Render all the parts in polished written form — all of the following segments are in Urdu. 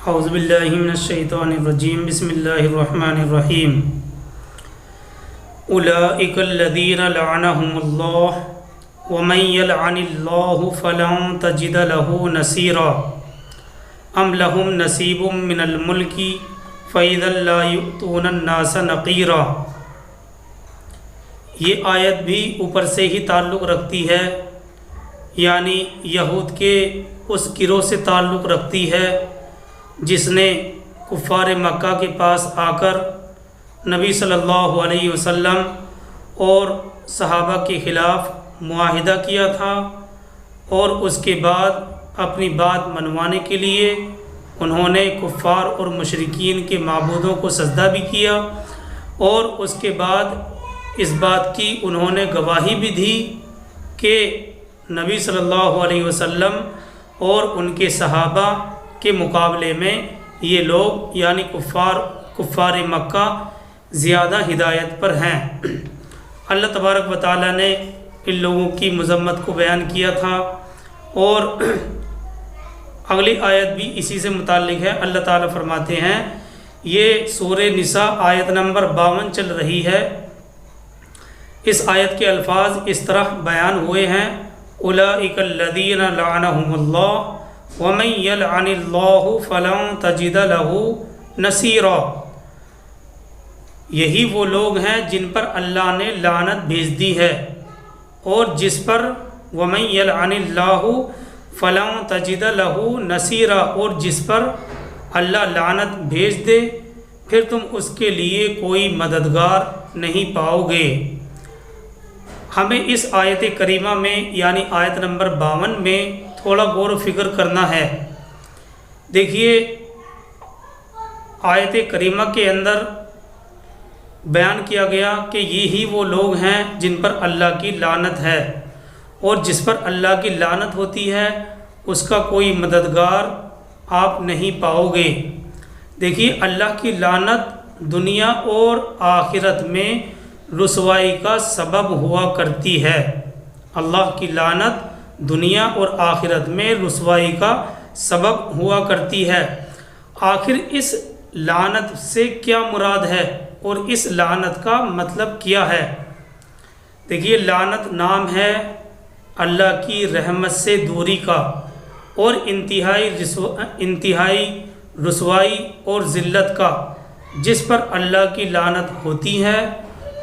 اعوذ باللہ من الشیطان الرجیم بسم اللہ الرحمن الرحیم اولئک الذین لعنهم اللہ ومن یلعن اللہ فلن تجد له نصیرا ام لهم نصیب من الملک فاذا لا یؤتون الناس نقیرا۔ یہ آیت بھی اوپر سے ہی تعلق رکھتی ہے، یعنی یہود کے اس گروہ سے تعلق رکھتی ہے جس نے کفار مکہ کے پاس آ کر نبی صلی اللہ علیہ وسلم اور صحابہ کے خلاف معاہدہ کیا تھا، اور اس کے بعد اپنی بات منوانے کے لیے انہوں نے کفار اور مشرکین کے معبودوں کو سجدہ بھی کیا، اور اس کے بعد اس بات کی انہوں نے گواہی بھی دی کہ نبی صلی اللہ علیہ وسلم اور ان کے صحابہ کے مقابلے میں یہ لوگ یعنی کفار مکہ زیادہ ہدایت پر ہیں۔ اللہ تبارک و تعالیٰ نے ان لوگوں کی مذمت کو بیان کیا تھا، اور اگلی آیت بھی اسی سے متعلق ہے۔ اللہ تعالیٰ فرماتے ہیں، یہ سورہ نساء آیت نمبر 52 چل رہی ہے۔ اس آیت کے الفاظ اس طرح بیان ہوئے ہیں، اولئک الذین لعنهم اللہ ومن یلعن اللہ فلن تجد له نصیرا۔ یہی وہ لوگ ہیں جن پر اللہ نے لعنت بھیج دی ہے، اور جس پر ومن یلعن اللہ فلن تجد له نصیرا، اور جس پر اللہ لعنت بھیج دے پھر تم اس کے لیے کوئی مددگار نہیں پاؤ گے۔ ہمیں اس آیت کریمہ میں یعنی آیت نمبر 52 میں تھوڑا غور و فکر کرنا ہے۔ دیکھیے، آیت کریمہ کے اندر بیان کیا گیا کہ یہی وہ لوگ ہیں جن پر اللہ کی لعنت ہے، اور جس پر اللہ کی لعنت ہوتی ہے اس کا کوئی مددگار آپ نہیں پاؤ گے۔ دیکھیے، اللہ کی لعنت دنیا اور آخرت میں رسوائی کا سبب ہوا کرتی ہے۔ اللہ کی لعنت دنیا اور آخرت میں رسوائی کا سبب ہوا کرتی ہے۔ آخر اس لعنت سے کیا مراد ہے اور اس لعنت کا مطلب کیا ہے؟ دیکھیے، لعنت نام ہے اللہ کی رحمت سے دوری کا، اور انتہائی رسوائی اور ذلت کا۔ جس پر اللہ کی لعنت ہوتی ہے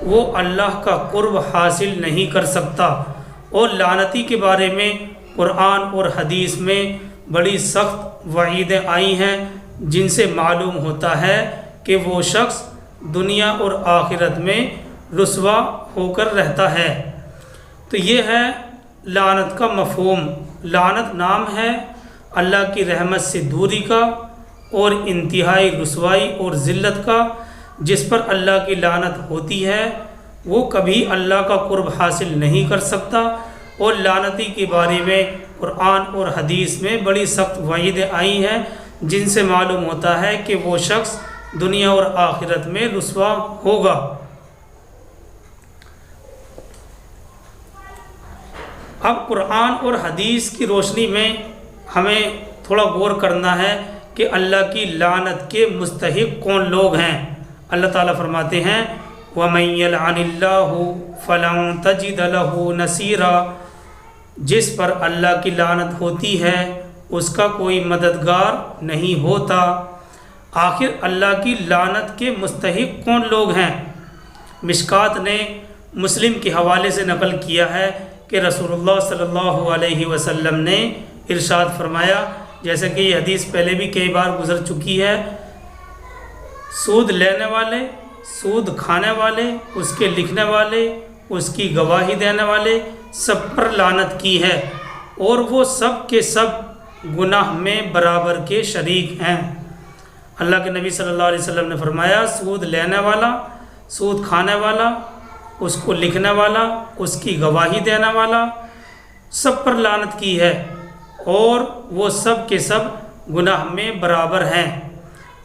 وہ اللہ کا قرب حاصل نہیں کر سکتا، اور لعنتی کے بارے میں قرآن اور حدیث میں بڑی سخت وعیدیں آئی ہیں، جن سے معلوم ہوتا ہے کہ وہ شخص دنیا اور آخرت میں رسوا ہو کر رہتا ہے۔ تو یہ ہے لعنت کا مفہوم۔ لعنت نام ہے اللہ کی رحمت سے دوری کا اور انتہائی رسوائی اور ذلت کا۔ جس پر اللہ کی لعنت ہوتی ہے وہ کبھی اللہ کا قرب حاصل نہیں کر سکتا، اور لعنتی کے بارے میں قرآن اور حدیث میں بڑی سخت وعیدیں آئی ہیں، جن سے معلوم ہوتا ہے کہ وہ شخص دنیا اور آخرت میں رسوا ہوگا۔ اب قرآن اور حدیث کی روشنی میں ہمیں تھوڑا غور کرنا ہے کہ اللہ کی لعنت کے مستحق کون لوگ ہیں۔ اللہ تعالیٰ فرماتے ہیں، وَمَن يَلْعَنِ اللَّهُ فَلَن تَجِدَ لَهُ نَصِيرًا۔ جس پر اللہ کی لعنت ہوتی ہے اس کا کوئی مددگار نہیں ہوتا۔ آخر اللہ کی لعنت کے مستحق کون لوگ ہیں؟ مشکات نے مسلم کے حوالے سے نقل کیا ہے کہ رسول اللہ صلی اللہ علیہ وسلم نے ارشاد فرمایا، جیسے کہ یہ حدیث پہلے بھی کئی بار گزر چکی ہے، سود لینے والے، سود کھانے والے، اس کے لکھنے والے، اس کی گواہی دینے والے سب پر لعنت کی ہے، اور وہ سب کے سب گناہ میں برابر کے شریک ہیں۔ اللہ کے نبی صلی اللہ علیہ وسلم نے فرمایا، سود لینے والا، سود کھانے والا، اس کو لکھنے والا، اس کی گواہی دینے والا سب پر لعنت کی ہے، اور وہ سب کے سب گناہ میں برابر ہیں۔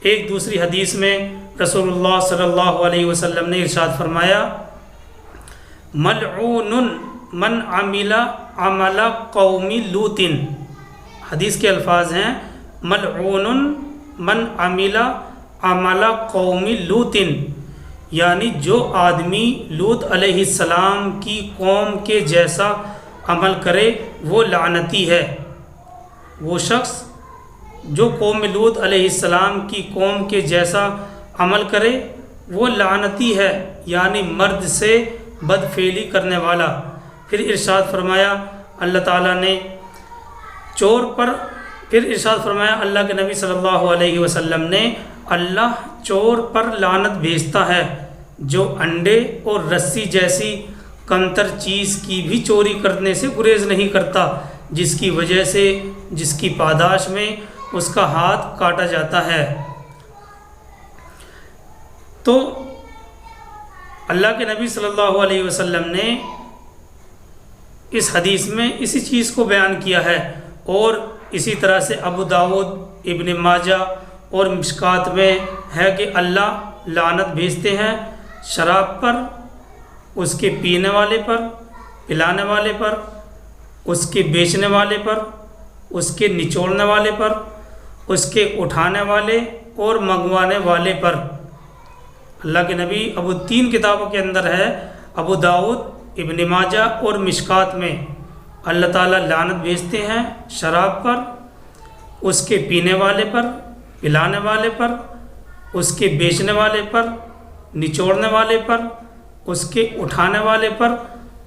ایک دوسری حدیث میں رسول اللہ صلی اللہ علیہ وسلم نے ارشاد فرمایا، ملعون من عمل عمل قوم لوط۔ حدیث کے الفاظ ہیں، ملعون من عملا عمل قوم لوطن، یعنی جو آدمی لوط علیہ السلام کی قوم کے جیسا عمل کرے وہ لعنتی ہے۔ وہ شخص جو قوم لوط علیہ السلام کی قوم کے جیسا عمل کرے وہ لعنتی ہے، یعنی مرد سے بدفعلی کرنے والا۔ پھر ارشاد فرمایا اللہ تعالیٰ نے اللہ کے نبی صلی اللہ علیہ وسلم نے اللہ چور پر لعنت بھیجتا ہے جو انڈے اور رسی جیسی کمتر چیز کی بھی چوری کرنے سے گریز نہیں کرتا، جس کی وجہ سے جس کی پاداش میں اس کا ہاتھ کاٹا جاتا ہے۔ تو اللہ کے نبی صلی اللہ علیہ وسلم نے اس حدیث میں اسی چیز کو بیان کیا ہے، اور اسی طرح سے ابو داؤد، ابن ماجہ اور مشکات میں ہے کہ اللہ لعنت بھیجتے ہیں شراب پر، اس کے پینے والے پر، پلانے والے پر، اس کے بیچنے والے پر، اس کے نچوڑنے والے پر، اس کے اٹھانے والے اور منگوانے والے پر۔ اللہ کے نبی ابو 3 کتابوں کے اندر ہے، ابو داؤد، ابن ماجہ اور مشکات میں اللہ تعالیٰ لعنت بھیجتے ہیں شراب پر، اس کے پینے والے پر، پلانے والے پر، اس کے بیچنے والے پر، نچوڑنے والے پر، اس کے اٹھانے والے پر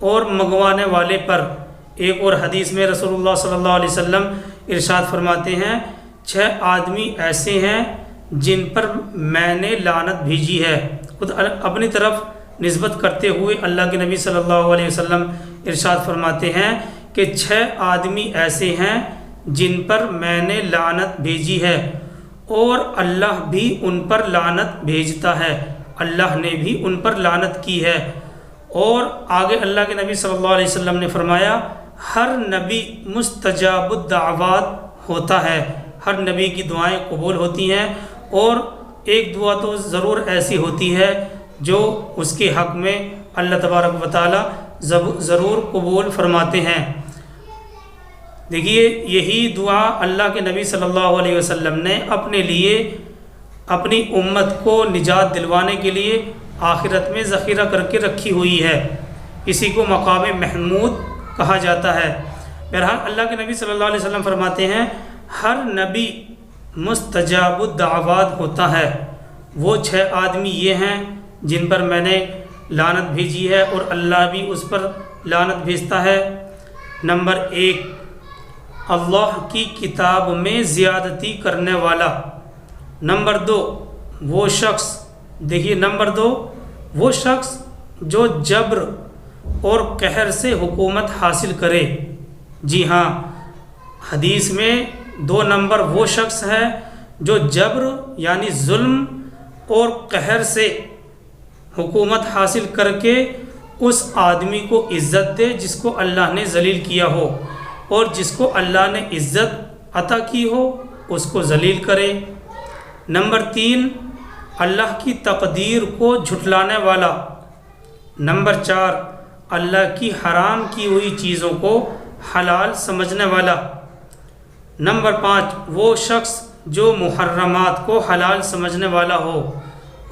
اور منگوانے والے پر۔ ایک اور حدیث میں رسول اللہ صلی اللہ علیہ وسلم ارشاد فرماتے ہیں 6 آدمی ایسے ہیں جن پر میں نے لعنت بھیجی ہے۔ خود اپنی طرف نسبت کرتے ہوئے اللہ کے نبی صلی اللہ علیہ وسلم ارشاد فرماتے ہیں کہ 6 آدمی ایسے ہیں جن پر میں نے لعنت بھیجی ہے، اور اللہ بھی ان پر لعنت بھیجتا ہے، اللہ نے بھی ان پر لعنت کی ہے۔ اور آگے اللہ کے نبی صلی اللہ علیہ وسلم نے فرمایا ہر نبی مستجاب الدعوات ہوتا ہے، ہر نبی کی دعائیں قبول ہوتی ہیں، اور ایک دعا تو ضرور ایسی ہوتی ہے جو اس کے حق میں اللہ تبارک و تعالی ضرور قبول فرماتے ہیں۔ دیکھیے یہی دعا اللہ کے نبی صلی اللہ علیہ وسلم نے اپنے لیے اپنی امت کو نجات دلوانے کے لیے آخرت میں ذخیرہ کر کے رکھی ہوئی ہے، اسی کو مقام محمود کہا جاتا ہے۔ بہرحال اللہ کے نبی صلی اللہ علیہ وسلم فرماتے ہیں ہر نبی مستجاب الدعوات ہوتا ہے۔ وہ 6 آدمی یہ ہیں جن پر میں نے لعنت بھیجی ہے اور اللہ بھی اس پر لعنت بھیجتا ہے۔ نمبر 1 اللہ کی کتاب میں زیادتی کرنے والا۔ نمبر 2 وہ شخص، دیکھیے نمبر 2 وہ شخص جو جبر اور قہر سے حکومت حاصل کرے۔ جی ہاں، حدیث میں 2 نمبر وہ شخص ہے جو جبر یعنی ظلم اور قہر سے حکومت حاصل کر کے اس آدمی کو عزت دے جس کو اللہ نے ذلیل کیا ہو، اور جس کو اللہ نے عزت عطا کی ہو اس کو ذلیل کرے۔ نمبر 3 اللہ کی تقدیر کو جھٹلانے والا۔ نمبر 4 اللہ کی حرام کی ہوئی چیزوں کو حلال سمجھنے والا۔ نمبر 5 وہ شخص جو محرمات کو حلال سمجھنے والا ہو۔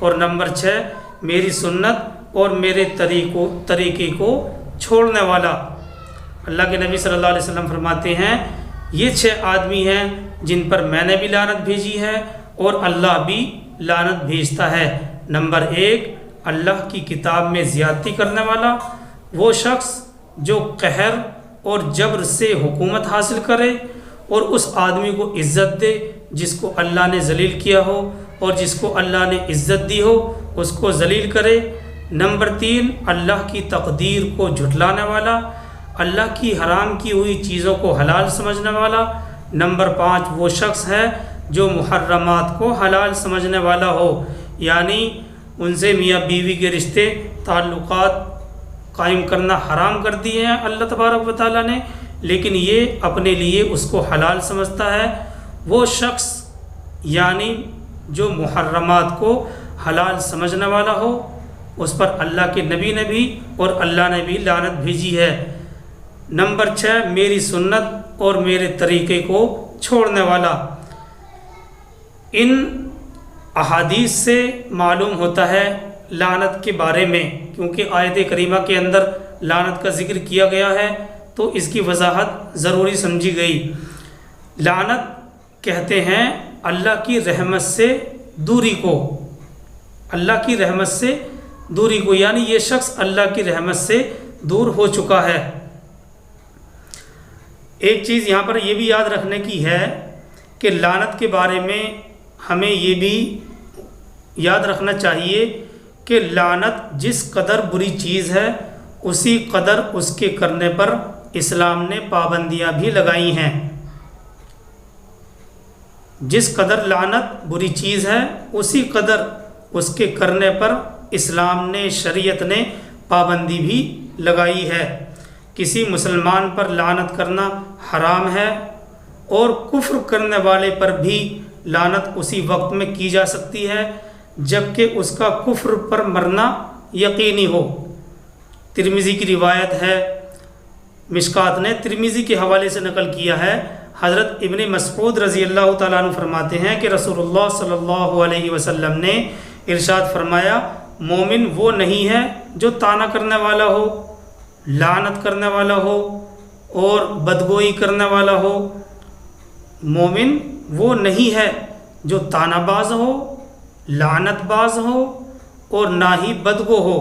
اور نمبر 6 میری سنت اور میرے طریقے کو چھوڑنے والا۔ اللہ کے نبی صلی اللہ علیہ وسلم فرماتے ہیں یہ 6 آدمی ہیں جن پر میں نے بھی لعنت بھیجی ہے اور اللہ بھی لعنت بھیجتا ہے۔ نمبر 1 اللہ کی کتاب میں زیادتی کرنے والا، وہ شخص جو قہر اور جبر سے حکومت حاصل کرے اور اس آدمی کو عزت دے جس کو اللہ نے ذلیل کیا ہو، اور جس کو اللہ نے عزت دی ہو اس کو ذلیل کرے۔ نمبر 3 اللہ کی تقدیر کو جھٹلانے والا، اللہ کی حرام کی ہوئی چیزوں کو حلال سمجھنے والا۔ نمبر 5 وہ شخص ہے جو محرمات کو حلال سمجھنے والا ہو، یعنی ان سے میاں بیوی کے رشتے تعلقات قائم کرنا حرام کر دیے ہیں اللہ تبارک و تعالیٰ نے، لیکن یہ اپنے لیے اس کو حلال سمجھتا ہے۔ وہ شخص یعنی جو محرمات کو حلال سمجھنے والا ہو اس پر اللہ کے نبی نے بھی اور اللہ نے بھی لعنت بھیجی ہے۔ نمبر 6 میری سنت اور میرے طریقے کو چھوڑنے والا۔ ان احادیث سے معلوم ہوتا ہے لعنت کے بارے میں، کیونکہ آیت کریمہ کے اندر لعنت کا ذکر کیا گیا ہے تو اس کی وضاحت ضروری سمجھی گئی۔ لعنت کہتے ہیں اللہ کی رحمت سے دوری کو، اللہ کی رحمت سے دوری کو، یعنی یہ شخص اللہ کی رحمت سے دور ہو چکا ہے۔ ایک چیز یہاں پر یہ بھی یاد رکھنے کی ہے کہ لعنت کے بارے میں ہمیں یہ بھی یاد رکھنا چاہیے کہ لعنت جس قدر بری چیز ہے اسی قدر اس کے کرنے پر اسلام نے پابندیاں بھی لگائی ہیں۔ جس قدر لعنت بری چیز ہے اسی قدر اس کے کرنے پر اسلام نے، شریعت نے پابندی بھی لگائی ہے۔ کسی مسلمان پر لعنت کرنا حرام ہے، اور کفر کرنے والے پر بھی لعنت اسی وقت میں کی جا سکتی ہے جبکہ اس کا کفر پر مرنا یقینی ہو۔ ترمذی کی روایت ہے، مشکات نے ترمذی کے حوالے سے نقل کیا ہے، حضرت ابن مسعود رضی اللہ تعالیٰ عنہ فرماتے ہیں کہ رسول اللہ صلی اللہ علیہ وسلم نے ارشاد فرمایا، مومن وہ نہیں ہے جو طعنہ کرنے والا ہو، لعنت کرنے والا ہو اور بدگوئی کرنے والا ہو۔ مومن وہ نہیں ہے جو طعنہ باز ہو، لعنت باز ہو اور نہ ہی بدگو ہو۔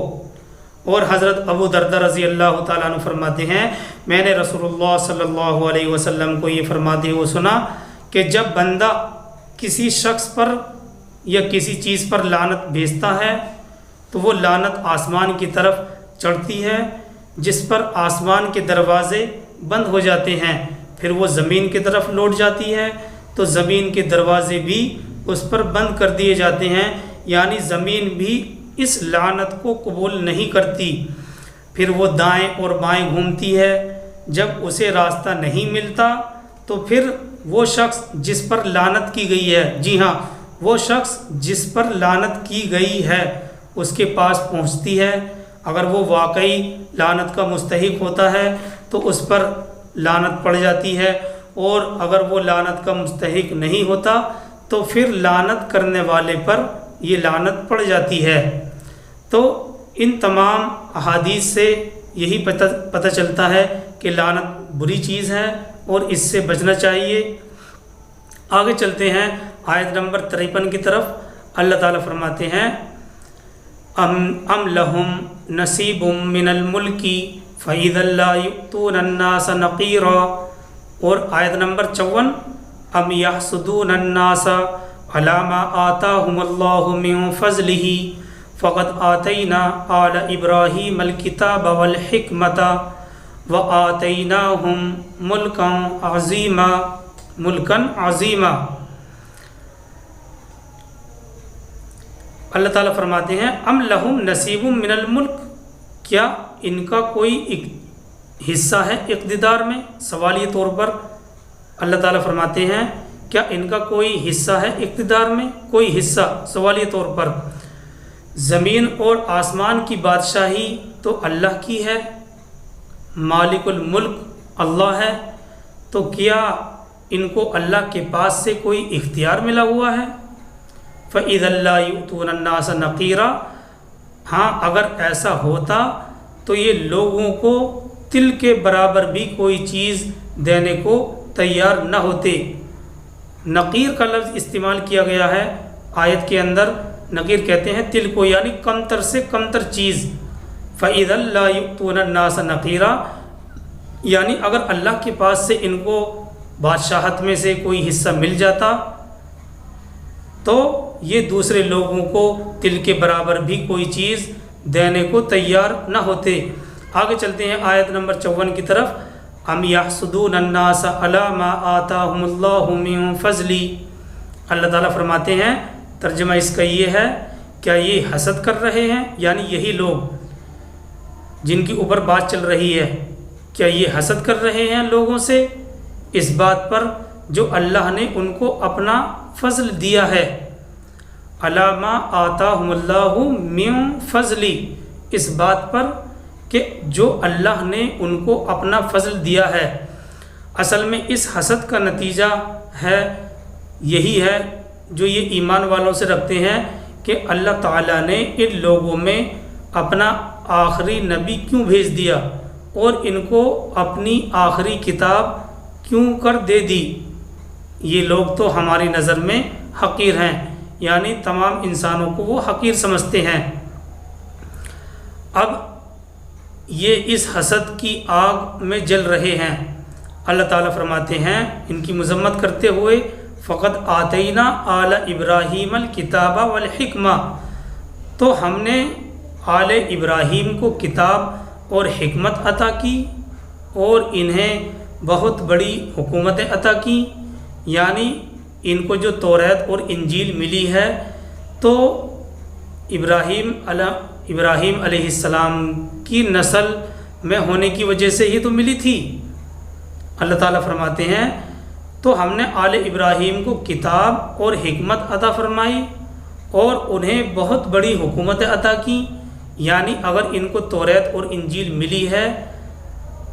اور حضرت ابو دردہ رضی اللہ تعالیٰ عنہ فرماتے ہیں، میں نے رسول اللہ صلی اللہ علیہ وسلم کو یہ فرماتے ہوئے سنا کہ جب بندہ کسی شخص پر یا کسی چیز پر لعنت بھیجتا ہے تو وہ لعنت آسمان کی طرف چڑھتی ہے، جس پر آسمان کے دروازے بند ہو جاتے ہیں، پھر وہ زمین کی طرف لوٹ جاتی ہے تو زمین کے دروازے بھی اس پر بند کر دیے جاتے ہیں، یعنی زمین بھی اس لعنت کو قبول نہیں کرتی۔ پھر وہ دائیں اور بائیں گھومتی ہے، جب اسے راستہ نہیں ملتا تو پھر وہ شخص جس پر لعنت کی گئی ہے، جی ہاں وہ شخص جس پر لعنت کی گئی ہے اس کے پاس پہنچتی ہے۔ اگر وہ واقعی لعنت کا مستحق ہوتا ہے تو اس پر لعنت پڑ جاتی ہے، اور اگر وہ لعنت کا مستحق نہیں ہوتا تو پھر لعنت کرنے والے پر یہ لعنت پڑ جاتی ہے۔ تو ان تمام احادیث سے یہی پتہ چلتا ہے کہ لعنت بری چیز ہے اور اس سے بچنا چاہیے۔ آگے چلتے ہیں آیت نمبر 53 کی طرف۔ اللہ تعالیٰ فرماتے ہیں، ام لہم نصیب من الملک فإذا لا يؤتون الناس نقیرا، اور آیت نمبر 54، ام یحسدون الناس علی ما آتاہم اللہ من فضلہ فقد آتینا آل ابراہیم الکتاب والحکمت وآتیناہم ملکا عظیما۔ اللہ تعالیٰ فرماتے ہیں، ام لہم نصیب من الملک، کیا ان کا کوئی حصہ ہے اقتدار میں؟ سوالیہ طور پر اللہ تعالیٰ فرماتے ہیں کیا ان کا کوئی حصہ ہے اقتدار میں؟ کوئی حصہ سوالیہ طور پر۔ زمین اور آسمان کی بادشاہی تو اللہ کی ہے، مالک الملک اللہ ہے، تو کیا ان کو اللہ کے پاس سے کوئی اختیار ملا ہوا ہے؟ فَإِذَا لَا يُؤْتُونَ النَّاسَ نَقِيرًا، ہاں اگر ایسا ہوتا تو یہ لوگوں کو تل کے برابر بھی کوئی چیز دینے کو تیار نہ ہوتے۔ نقیر کا لفظ استعمال کیا گیا ہے آیت کے اندر، نقیر کہتے ہیں تل کو، یعنی کمتر سے کمتر چیز۔ فَإِذَا لَا يُؤْتُونَ النَّاسَ نَقِيرًا، یعنی اگر اللہ کے پاس سے ان کو بادشاہت میں سے کوئی حصہ مل جاتا تو یہ دوسرے لوگوں کو تل کے برابر بھی کوئی چیز دینے کو تیار نہ ہوتے۔ آگے چلتے ہیں آیت نمبر 54 کی طرف۔ ام یحسدون الناس علی ما آتاہم اللہ من فضلی، اللہ تعالیٰ فرماتے ہیں، ترجمہ اس کا یہ ہے، کیا یہ حسد کر رہے ہیں، یعنی یہی لوگ جن کے اوپر بات چل رہی ہے، کیا یہ حسد کر رہے ہیں لوگوں سے اس بات پر جو اللہ نے ان کو اپنا فضل دیا ہے؟ علی ما آتاہم اللہ من فضلی، اس بات پر کہ جو اللہ نے ان کو اپنا فضل دیا ہے۔ اصل میں اس حسد کا نتیجہ ہے یہی ہے جو یہ ایمان والوں سے رکھتے ہیں کہ اللہ تعالیٰ نے ان لوگوں میں اپنا آخری نبی کیوں بھیج دیا اور ان کو اپنی آخری کتاب کیوں کر دے دی، یہ لوگ تو ہماری نظر میں حقیر ہیں، یعنی تمام انسانوں کو وہ حقیر سمجھتے ہیں۔ اب یہ اس حسد کی آگ میں جل رہے ہیں۔ اللہ تعالیٰ فرماتے ہیں ان کی مذمت کرتے ہوئے، فقط آتینا آل ابراہیم الکتاب والحکمہ، تو ہم نے آل ابراہیم کو کتاب اور حکمت عطا کی اور انہیں بہت بڑی حکومتیں عطا کی، یعنی ان کو جو توریت اور انجیل ملی ہے تو ابراہیم علیہ السلام کی نسل میں ہونے کی وجہ سے ہی تو ملی تھی۔ اللہ تعالیٰ فرماتے ہیں تو ہم نے آل ابراہیم کو کتاب اور حکمت عطا فرمائی اور انہیں بہت بڑی حکومتیں عطا کی، یعنی اگر ان کو توریت اور انجیل ملی ہے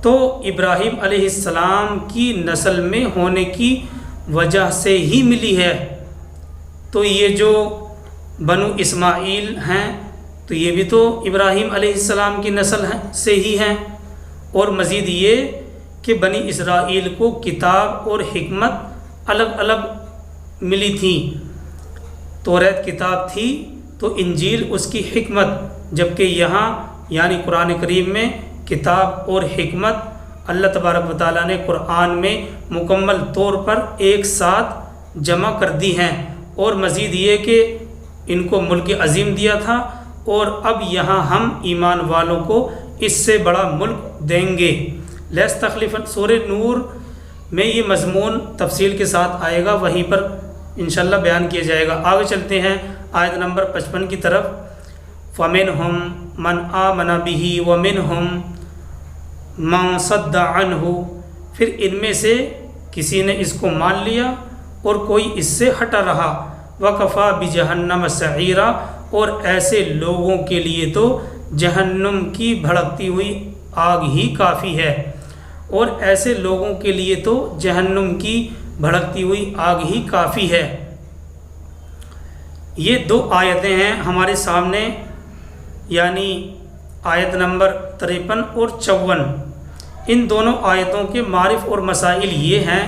تو ابراہیم علیہ السلام کی نسل میں ہونے کی وجہ سے ہی ملی ہے۔ تو یہ جو بنو اسماعیل ہیں تو یہ بھی تو ابراہیم علیہ السلام کی نسل سے ہی ہیں، اور مزید یہ کہ بنی اسرائیل کو کتاب اور حکمت الگ الگ ملی تھی، توریت کتاب تھی تو انجیل اس کی حکمت، جبکہ یہاں یعنی قرآن کریم میں کتاب اور حکمت اللہ تبارک و تعالیٰ نے قرآن میں مکمل طور پر ایک ساتھ جمع کر دی ہیں، اور مزید یہ کہ ان کو ملک عظیم دیا تھا، اور اب یہاں ہم ایمان والوں کو اس سے بڑا ملک دیں گے۔ لیس تخلیف سورہ نور میں یہ مضمون تفصیل کے ساتھ آئے گا، وہیں پر انشاءاللہ بیان کیا جائے گا۔ آگے چلتے ہیں آیت نمبر 55 کی طرف۔ فَمِنْهُمْ مَنْ آمَنَ بِهِ وَمِنْهُمْ مَنْ صَدَّ عَنْهُ، پھر ان میں سے کسی نے اس کو مان لیا اور کوئی اس سے ہٹا رہا۔ وَكَفَى بِجَهَنَّمَ سَعِيرًا، اور ایسے لوگوں کے لیے تو جہنم کی بھڑکتی ہوئی آگ ہی کافی ہے، اور ایسے لوگوں کے لیے تو جہنم کی بھڑکتی ہوئی آگ ہی کافی ہے۔ یہ دو آیتیں ہیں ہمارے سامنے، یعنی آیت نمبر 53 اور 54۔ ان دونوں آیتوں کے معرف اور مسائل یہ ہیں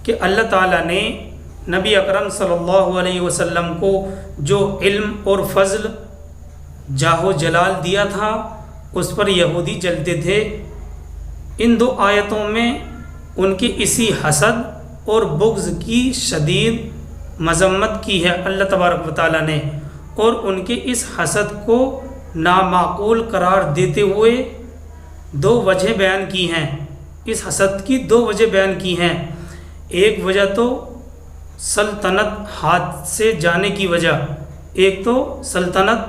کہ اللہ تعالیٰ نے نبی اکرم صلی اللہ علیہ وسلم کو جو علم اور فضل جاہ و جلال دیا تھا اس پر یہودی جلتے تھے۔ ان دو آیتوں میں ان کے اسی حسد اور بغض کی شدید مذمت کی ہے اللہ تبارک و تعالیٰ نے، اور ان کے اس حسد کو نامعقول قرار دیتے ہوئے دو وجہ بیان کی ہیں۔ اس حسد کی دو وجہ بیان کی ہیں۔ ایک وجہ تو سلطنت ہاتھ سے جانے کی وجہ، ایک تو سلطنت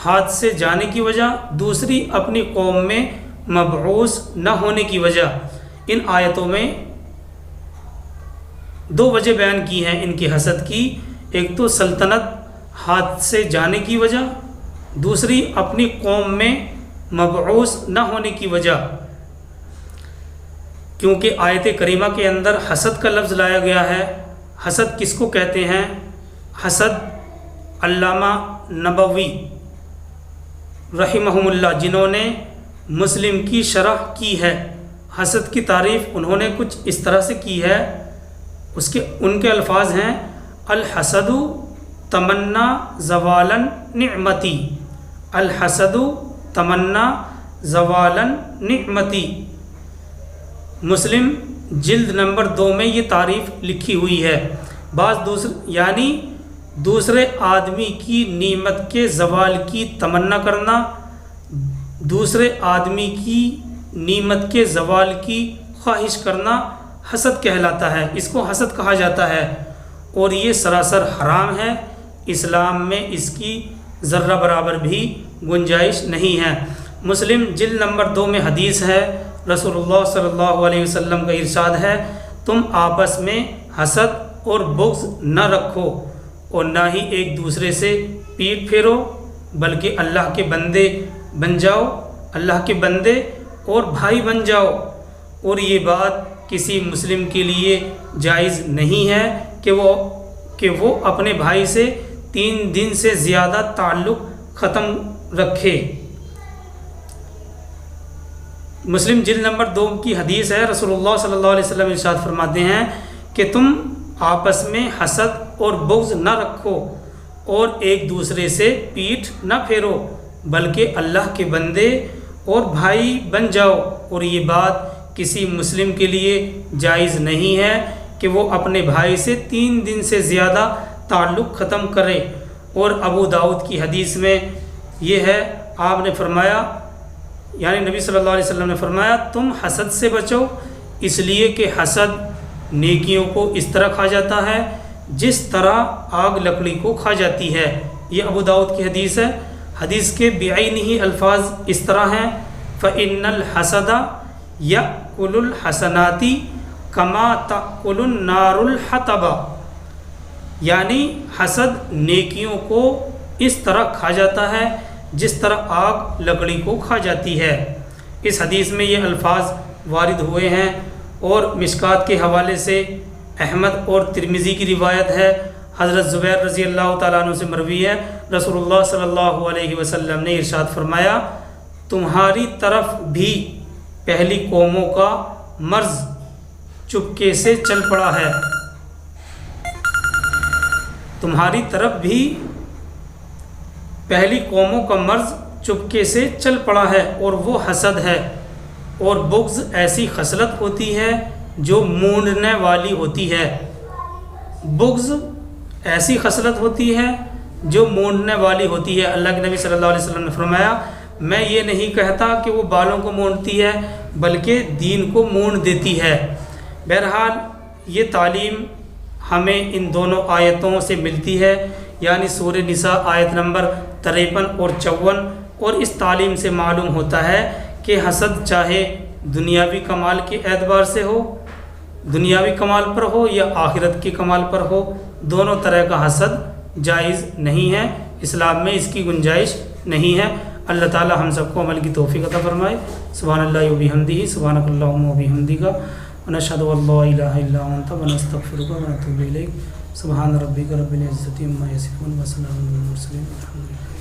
ہاتھ سے جانے کی وجہ، دوسری اپنی قوم میں مبعوث نہ ہونے کی وجہ۔ ان آیتوں میں دو وجہ بیان کی ہیں ان کے حسد کی، ایک تو سلطنت ہاتھ سے جانے کی وجہ، دوسری اپنی قوم میں مبعوث نہ ہونے کی وجہ۔ کیونکہ آیت کریمہ کے اندر حسد کا لفظ لایا گیا ہے۔ حسد کس کو کہتے ہیں؟ حسد علامہ نبوی رحمہم اللہ، جنہوں نے مسلم کی شرح کی ہے، حسد کی تعریف انہوں نے کچھ اس طرح سے کی ہے، ان کے الفاظ ہیں: الحسد تمنا زوالا نعمتی، الحسد تمنا زوالا نعمتی۔ مسلم جلد نمبر 2 میں یہ تعریف لکھی ہوئی ہے۔ یعنی دوسرے آدمی کی نعمت کے زوال کی تمنا کرنا، دوسرے آدمی کی نعمت کے زوال کی خواہش کرنا حسد کہلاتا ہے، اس کو حسد کہا جاتا ہے، اور یہ سراسر حرام ہے۔ اسلام میں اس کی ذرہ برابر بھی گنجائش نہیں ہے۔ مسلم جلد نمبر 2 میں حدیث ہے، رسول اللہ صلی اللہ علیہ وسلم کا ارشاد ہے: تم آپس میں حسد اور بغض نہ رکھو اور نہ ہی ایک دوسرے سے پیٹ پھیرو، بلکہ اللہ کے بندے بن جاؤ، اللہ کے بندے اور بھائی بن جاؤ۔ اور یہ بات کسی مسلم کے لیے جائز نہیں ہے کہ وہ کہ وہ اپنے بھائی سے 3 دن سے زیادہ تعلق ختم رکھے۔ مسلم جلد نمبر 2 کی حدیث ہے، رسول اللہ صلی اللہ علیہ وسلم ارشاد فرماتے ہیں کہ تم آپس میں حسد اور بغض نہ رکھو اور ایک دوسرے سے پیٹھ نہ پھیرو، بلکہ اللہ کے بندے اور بھائی بن جاؤ، اور یہ بات کسی مسلم کے لیے جائز نہیں ہے کہ وہ اپنے بھائی سے 3 دن سے زیادہ تعلق ختم کرے۔ اور ابو داؤد کی حدیث میں یہ ہے، آپ نے فرمایا، یعنی نبی صلی اللہ علیہ وسلم نے فرمایا، تم حسد سے بچو، اس لیے کہ حسد نیکیوں کو اس طرح کھا جاتا ہے جس طرح آگ لکڑی کو کھا جاتی ہے۔ یہ ابو داؤد کی حدیث ہے۔ حدیث کے بعینہ الفاظ اس طرح ہیں، فَإِنَّ الْحَسَدَ يَأْكُلُ الْحَسَنَاتِ كَمَا تَأْكُلُ النَّارُ الْحَطَبَ، یعنی حسد نیکیوں کو اس طرح کھا جاتا ہے جس طرح آگ لکڑی کو کھا جاتی ہے۔ اس حدیث میں یہ الفاظ وارد ہوئے ہیں، اور مشکات کے حوالے سے احمد اور ترمذی کی روایت ہے، حضرت زبیر رضی اللہ تعالیٰ عنہ سے مروی ہے، رسول اللہ صلی اللہ علیہ وسلم نے ارشاد فرمایا، تمہاری طرف بھی پہلی قوموں کا مرض چپکے سے چل پڑا ہے، تمہاری طرف بھی پہلی قوموں کا مرض چپکے سے چل پڑا ہے، اور وہ حسد ہے، اور بغض ایسی خصلت ہوتی ہے جو مونڈنے والی ہوتی ہے۔ بغض ایسی خصلت ہوتی ہے جو مونڈنے والی ہوتی ہے۔ اللہ کے نبی صلی اللہ علیہ وسلم نے فرمایا، میں یہ نہیں کہتا کہ وہ بالوں کو مونڈتی ہے، بلکہ دین کو مونڈ دیتی ہے۔ بہرحال یہ تعلیم ہمیں ان دونوں آیتوں سے ملتی ہے، یعنی سورہ نساء آیت نمبر 53 اور 54، اور اس تعلیم سے معلوم ہوتا ہے کہ حسد چاہے دنیاوی کمال کے اعتبار سے ہو، دنیاوی کمال پر ہو یا آخرت کے کمال پر ہو، دونوں طرح کا حسد جائز نہیں ہے، اسلام میں اس کی گنجائش نہیں ہے۔ اللہ تعالی ہم سب کو عمل کی توفیق عطا فرمائے۔ سبحان اللہ و بحمدہ، سبحانک اللہم و بحمدک، ونشہد ان لا الہ الا انت، ونستغفرک ونتوب الیک۔ سبحان ربک رب العزۃ عما یصفون، وسلام علی المرسلین، الحمد للہ۔